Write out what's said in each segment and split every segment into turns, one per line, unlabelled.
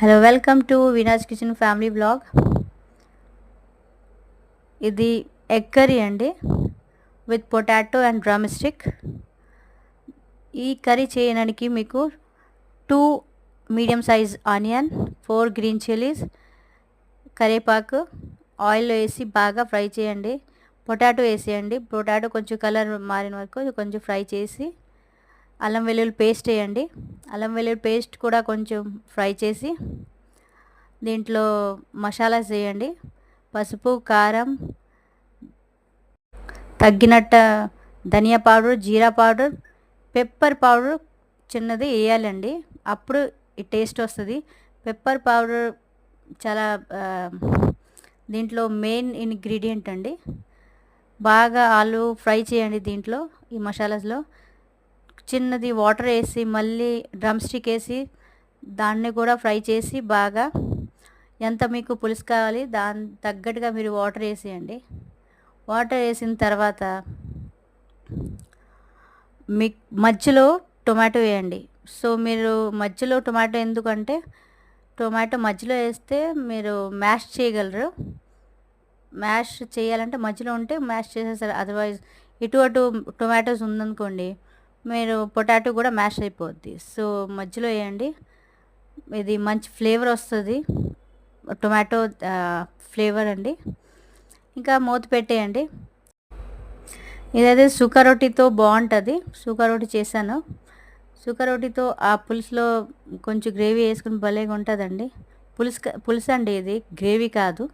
Hello welcome to Vinaj kitchen family blog. ఇది egg curry అండి with potato and drumstick. ఈ curry చేయడానికి మీకు 2 medium size onion, 4 green chillies, కరివేపాకు ఆయిల్లో వేసి బాగా ఫ్రై చేయండి. పొటాటో వేసేయండి. పొటాటో కొంచెం కలర్ మారిన వరకు కొంచెం ఫ్రై చేసి అల్లం వెల్లుల్లి పేస్ట్ వేయండి. అల్లం వెల్లుల్లి పేస్ట్ కూడా కొంచెం ఫ్రై చేసి దీంట్లో మసాలాస్ వేయండి. పసుపు, కారం, తగ్గినట్ట ధనియా పౌడర్, జీరా పౌడర్, పెప్పర్ పౌడర్ చిన్నది వేయాలండి. అప్పుడు ఈ టేస్ట్ వస్తుంది. పెప్పర్ పౌడర్ చాలా దీంట్లో మెయిన్ ఇంగ్రీడియంట్ అండి. బాగా ఆలు ఫ్రై చేయండి. దీంట్లో ఈ మసాలాస్లో చిన్నది వాటర్ వేసి మళ్ళీ డ్రమ్ స్టిక్ వేసి దాన్ని కూడా ఫ్రై చేసి బాగా ఎంత మీకు పులుసు కావాలి దాని తగ్గట్టుగా మీరు వాటర్ వేసేయండి. వాటర్ వేసిన తర్వాత మీ మధ్యలో టొమాటో వేయండి. సో మీరు మధ్యలో టొమాటో ఎందుకంటే టొమాటో మధ్యలో వేస్తే మీరు మ్యాష్ చేయగలరు. మ్యాష్ చేయాలంటే మధ్యలో ఉంటే మ్యాష్ చేసేస్తారు. అదర్వైజ్ ఇటు అటు టొమాటోస్ ఉందనుకోండి మీరు పొటాటో కూడా మ్యాష్ అయిపోద్ది. సో మధ్యలో వేయండి. ఇది మంచి ఫ్లేవర్ వస్తుంది, టొమాటో ఫ్లేవర్ అండి. ఇంకా మూత పెట్టేయండి. ఇదైతే సుకా రోటీతో బాగుంటుంది. సుకా రోటీ చేశాను. సుకా రోటీతో ఆ పులుసులో కొంచెం గ్రేవీ వేసుకుని భలేగా ఉంటుందండి. పులుసు అండి, ఇది గ్రేవీ కాదు.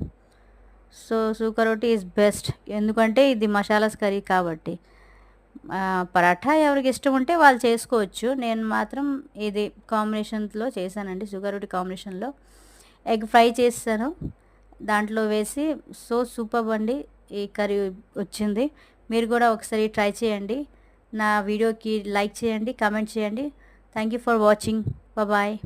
So sukka roti is best, ఎందుకంటే ఇది మసాలాస్ కర్రీ కాబట్టి. పరాఠా ఎవరికి ఇష్టం ఉంటే వాళ్ళు చేసుకోవచ్చు. నేను మాత్రం ఇది కాంబినేషన్లో చేశానండి. షుగర్ రోటీ కాంబినేషన్లో ఎగ్ ఫ్రై చేశాను, దాంట్లో వేసి. సో సూపర్ అండి ఈ కర్రీ వచ్చింది. మీరు కూడా ఒకసారి ట్రై చేయండి. నా వీడియోకి లైక్ చేయండి, కామెంట్ చేయండి. Thank you for watching. Bye.